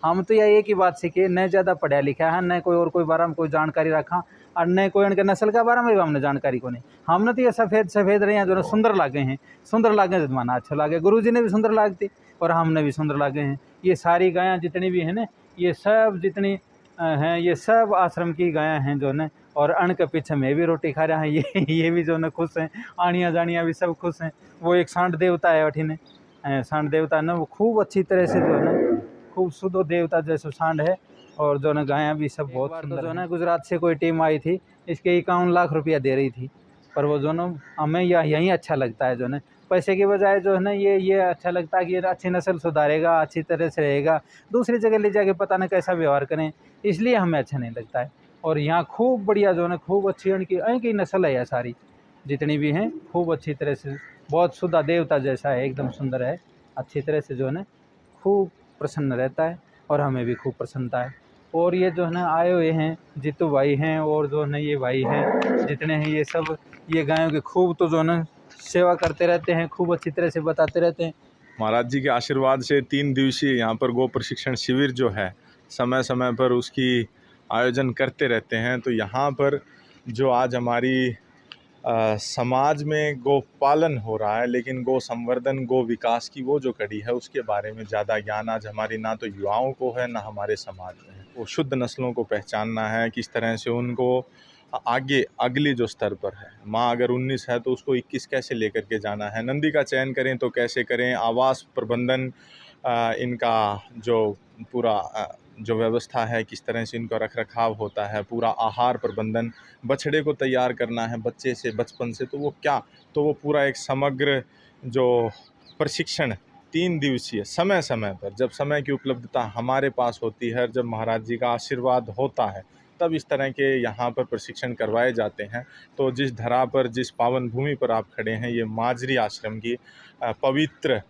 हम तो यह एक ही बात सीखे, न ज़्यादा पढ़ा लिखा है, न कोई बारे में कोई जानकारी रखा, और न कोई इनके नस्ल के बारे में भी हमने जानकारी को नहीं। हमने तो ये सफ़ेद रहे हैं जो सुंदर लागे हैं, सुंदर लागे तो माना अच्छा लागे, गुरु जी ने भी सुंदर लागती और हमने भी सुंदर लागे हैं। ये सारी गायें जितनी भी हैं ना, ये सब जितनी हैं, ये सब आश्रम की गायें हैं जो है, और अन्न के पीछे मैं भी रोटी खा रहा है, ये भी जो है खुश हैं, आनियाँ जानियाँ भी सब खुश हैं। वो एक सांड देवता है अठीने, सांड देवता है ना, वो खूब अच्छी तरह से जो है ना, खूब शुद्ध देवता जैसे सांड है, और जो है गायें भी सब बहुत सुंदर। जो है ना गुजरात से कोई टीम आई थी, इसके 51 लाख रुपया दे रही थी, पर वो जो है ना हमें यहीं अच्छा लगता है, जो है ना पैसे के बजाय जो है ना ये अच्छा लगता है कि ये अच्छी नस्ल सुधारेगा, अच्छी तरह से रहेगा, दूसरी जगह ले जाके पता नहीं कैसा व्यवहार करें, इसलिए हमें अच्छा नहीं लगता है। और यहाँ खूब बढ़िया जो है ना, खूब अच्छी इनकी नस्ल है, यह सारी जितनी भी हैं खूब अच्छी तरह से, बहुत शुद्ध देवता जैसा है, एकदम सुंदर है, अच्छी तरह से जो है ना खूब प्रसन्न रहता है, और हमें भी खूब प्रसन्नता है। और ये जो है ना आए हुए हैं जीतू भाई हैं, और जो है ना ये भाई हैं जितने हैं, ये सब ये गायों की खूब तो जो है ना सेवा करते रहते हैं, खूब अच्छी तरह से बताते रहते हैं। महाराज जी के आशीर्वाद से 3 दिवसीय यहाँ पर गो प्रशिक्षण शिविर जो है समय समय पर उसकी आयोजन करते रहते हैं। तो यहाँ पर जो आज हमारी समाज में गो पालन हो रहा है, लेकिन गो संवर्धन, गो विकास की वो जो कड़ी है, उसके बारे में ज़्यादा ज्ञान आज हमारी ना तो युवाओं को है, ना हमारे समाज में है। वो शुद्ध नस्लों को पहचानना है, किस तरह से उनको आगे अगली जो स्तर पर है, माँ अगर 19 है तो उसको 21 कैसे लेकर के जाना है, नंदी का चयन करें तो कैसे करें, आवास प्रबंधन इनका जो पूरा जो व्यवस्था है, किस तरह से इनका रख रखाव होता है, पूरा आहार प्रबंधन, बछड़े को तैयार करना है बच्चे से, बचपन से, तो वो क्या, तो वो पूरा एक समग्र जो प्रशिक्षण 3 दिवसीय समय समय पर, जब समय की उपलब्धता हमारे पास होती है, जब महाराज जी का आशीर्वाद होता है, तब इस तरह के यहाँ पर प्रशिक्षण करवाए जाते हैं। तो जिस धरा पर, जिस पावन भूमि पर आप खड़े हैं, ये माजरी आश्रम की पवित्र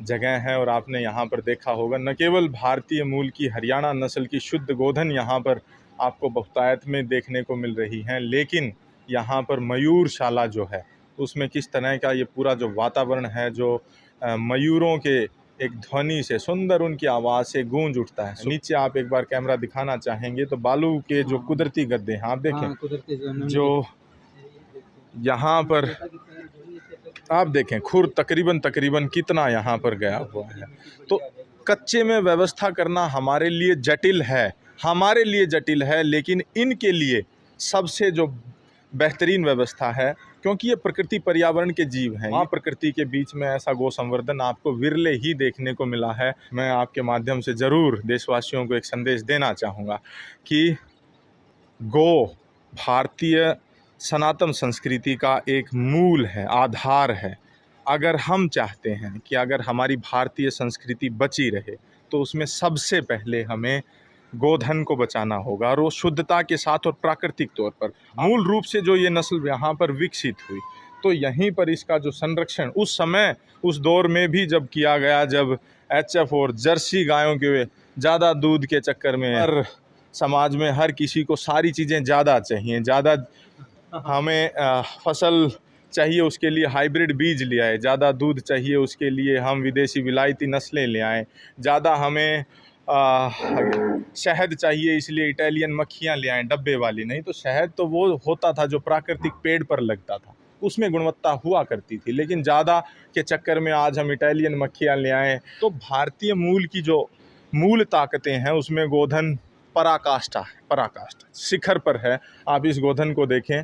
जगह है, और आपने यहाँ पर देखा होगा न केवल भारतीय मूल की हरियाणा नस्ल की शुद्ध गोधन यहाँ पर आपको बहुतायत में देखने को मिल रही हैं, लेकिन यहाँ पर मयूरशाला जो है उसमें किस तरह का ये पूरा जो वातावरण है, जो मयूरों के एक ध्वनि से, सुंदर उनकी आवाज़ से गूंज उठता है। नीचे आप एक बार कैमरा दिखाना चाहेंगे तो बालू के जो कुदरती गड्ढे हैं आप देखें, जो यहाँ पर आप देखें खुर तकरीबन कितना यहाँ पर गया हुआ है। तो कच्चे में व्यवस्था करना हमारे लिए जटिल है, लेकिन इनके लिए सबसे जो बेहतरीन व्यवस्था है, क्योंकि ये प्रकृति पर्यावरण के जीव हैं। माँ प्रकृति के बीच में ऐसा गो संवर्धन आपको विरले ही देखने को मिला है। मैं आपके माध्यम से ज़रूर देशवासियों को एक संदेश देना चाहूँगा कि गो भारतीय सनातन संस्कृति का एक मूल है, आधार है। अगर हम चाहते हैं कि अगर हमारी भारतीय संस्कृति बची रहे, तो उसमें सबसे पहले हमें गोधन को बचाना होगा, और वो शुद्धता के साथ और प्राकृतिक तौर पर। मूल रूप से जो ये नस्ल यहाँ पर विकसित हुई, तो यहीं पर इसका जो संरक्षण उस समय, उस दौर में भी जब किया गया, जब HF और जर्सी गायों के ज़्यादा दूध के चक्कर में हर समाज में हर किसी को सारी चीज़ें ज़्यादा चाहिए, ज़्यादा हमें फसल चाहिए, उसके लिए हाइब्रिड बीज ले आए, ज़्यादा दूध चाहिए उसके लिए हम विदेशी विलायती नस्लें ले आएँ, ज़्यादा हमें शहद चाहिए इसलिए इटालियन मक्खियाँ ले आएँ, डब्बे वाली नहीं। तो शहद तो वो होता था जो प्राकृतिक पेड़ पर लगता था, उसमें गुणवत्ता हुआ करती थी, लेकिन ज़्यादा के चक्कर में आज हम इटालियन मक्खियाँ ले आएँ। तो भारतीय मूल की जो मूल ताकतें हैं उसमें गोधन पराकाष्ठा शिखर पर है। आप इस गोधन को देखें,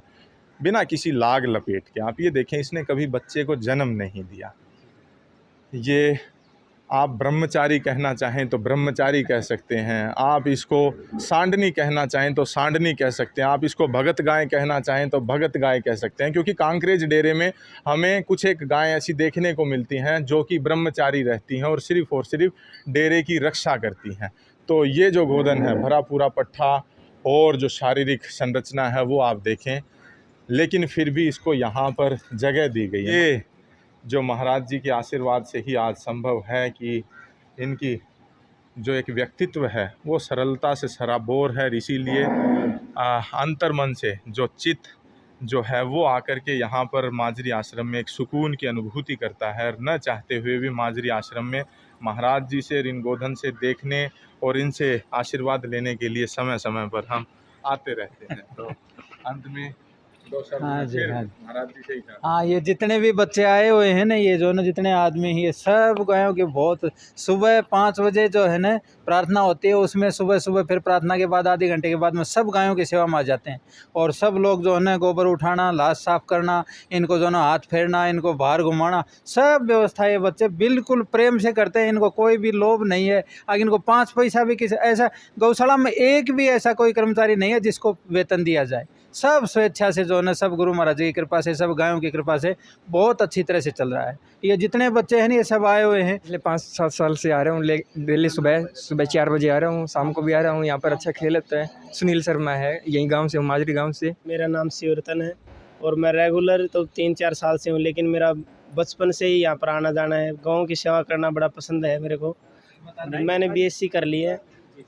बिना किसी लाग लपेट के आप ये देखें, इसने कभी बच्चे को जन्म नहीं दिया। ये आप ब्रह्मचारी कहना चाहें तो ब्रह्मचारी कह सकते हैं, आप इसको सांडनी कहना चाहें तो सांडनी कह सकते हैं, आप इसको भगत गाय कहना चाहें तो भगत गाय कह सकते हैं। क्योंकि कांकरेज डेरे में हमें कुछ एक गाय ऐसी देखने को मिलती हैं जो कि ब्रह्मचारी रहती हैं और सिर्फ डेरे की रक्षा करती हैं। तो ये जो गोधन है, भरा पूरा पट्ठा और जो शारीरिक संरचना है वो आप देखें, लेकिन फिर भी इसको यहाँ पर जगह दी गई है। ये जो महाराज जी के आशीर्वाद से ही आज संभव है कि इनकी जो एक व्यक्तित्व है वो सरलता से सराबोर है। इसीलिए अंतर्मन से जो चित्त जो है वो आकर के यहाँ पर माजरी आश्रम में एक सुकून की अनुभूति करता है, और न चाहते हुए भी माजरी आश्रम में महाराज जी से, इन गोधन से देखने और इनसे आशीर्वाद लेने के लिए समय समय पर हम आते रहते हैं। तो अंत में दो शब्द हाँ में जी, फिर हाँ जी। महाराज जी से ही जाना। हाँ, ये जितने भी बच्चे आए हुए हैं ना, ये जो ना जितने आदमी हैं, ये सब गायों के बहुत सुबह 5 बजे जो है ना प्रार्थना होती है, उसमें सुबह सुबह फिर प्रार्थना के बाद आधे घंटे के बाद में सब गायों की सेवा में आ जाते हैं। और सब लोग जो है ना गोबर उठाना, लाश साफ करना, इनको जो है ना हाथ फेरना, इनको बाहर घुमाना, सब व्यवस्था ये बच्चे बिल्कुल प्रेम से करते हैं। इनको कोई भी लोभ नहीं है। अगर इनको 5 पैसा भी किसी ऐसा गौशाला में एक भी ऐसा कोई कर्मचारी नहीं है जिसको वेतन दिया जाए। सब स्वेच्छा से जो है ना, सब गुरु महाराज जी की कृपा से, सब गायों की कृपा से बहुत अच्छी तरह से चल रहा है। ये जितने बच्चे हैं ना, ये सब आए हुए हैं। पिछले 5-7 साल से आ रहा हूँ। डेली सुबह 4 बजे आ रहा हूँ, शाम को भी आ रहा हूँ। यहाँ पर अच्छा खेल होता है। सुनील शर्मा है, यही गांव से हूँ, माजरी गांव से। मेरा नाम शिवरतन है और मैं रेगुलर तो 3-4 साल से हूँ, लेकिन मेरा बचपन से ही यहाँ पर आना जाना है। गाँव की सेवा करना बड़ा पसंद है मेरे को। मैंने BSc कर ली है,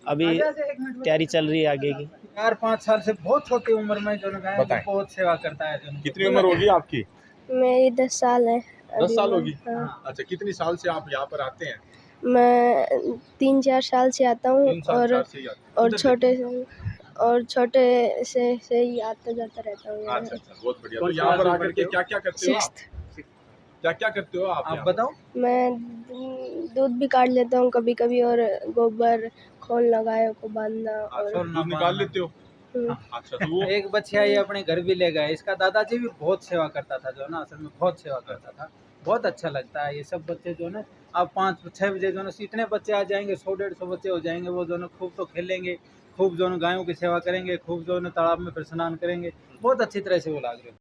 अभी तैयारी चल रही है आगे की। 4-5 साल से बहुत छोटी उम्र में जो है गायों की बताएं। बहुत सेवा करता है। जो कितनी उम्र होगी आपकी? मेरी 10 साल है 10 साल होगी। हाँ। अच्छा, कितनी साल से आप यहाँ पर आते हैं? मैं 3-4 साल से आता हूँ 3 साल और से ही आते हैं। और छोटे से ही आता जाता रहता हूँ यहाँ। अच्छा अच्छा, बहुत बढ़िया। तो यहाँ पर आकर के क्या क्या करते हो आप? 6th क्या क्या करते हो आप? आप यहाँ? बताओ। मैं दूध भी काट लेता हूँ कभी कभी, और गोबर खोलना, गायों को बांधना। अच्छा, और दूध निकाल लेते हो? अच्छा, तो वो एक बच्चा ये अपने घर भी ले गए। इसका दादाजी भी बहुत सेवा करता था, जो है ना असल में बहुत सेवा करता था। बहुत अच्छा लगता है। ये सब बच्चे जो है ना अब 5-6 बजे जो है ना इतने बच्चे आ जाएंगे, 100-150 बच्चे हो जाएंगे। वो जो है ना खूब तो खेलेंगे, खूब जो है ना गायों की सेवा करेंगे, खूब जो है ना तालाब में फिर स्नान करेंगे। बहुत अच्छी तरह से वो लाग रहे हैं।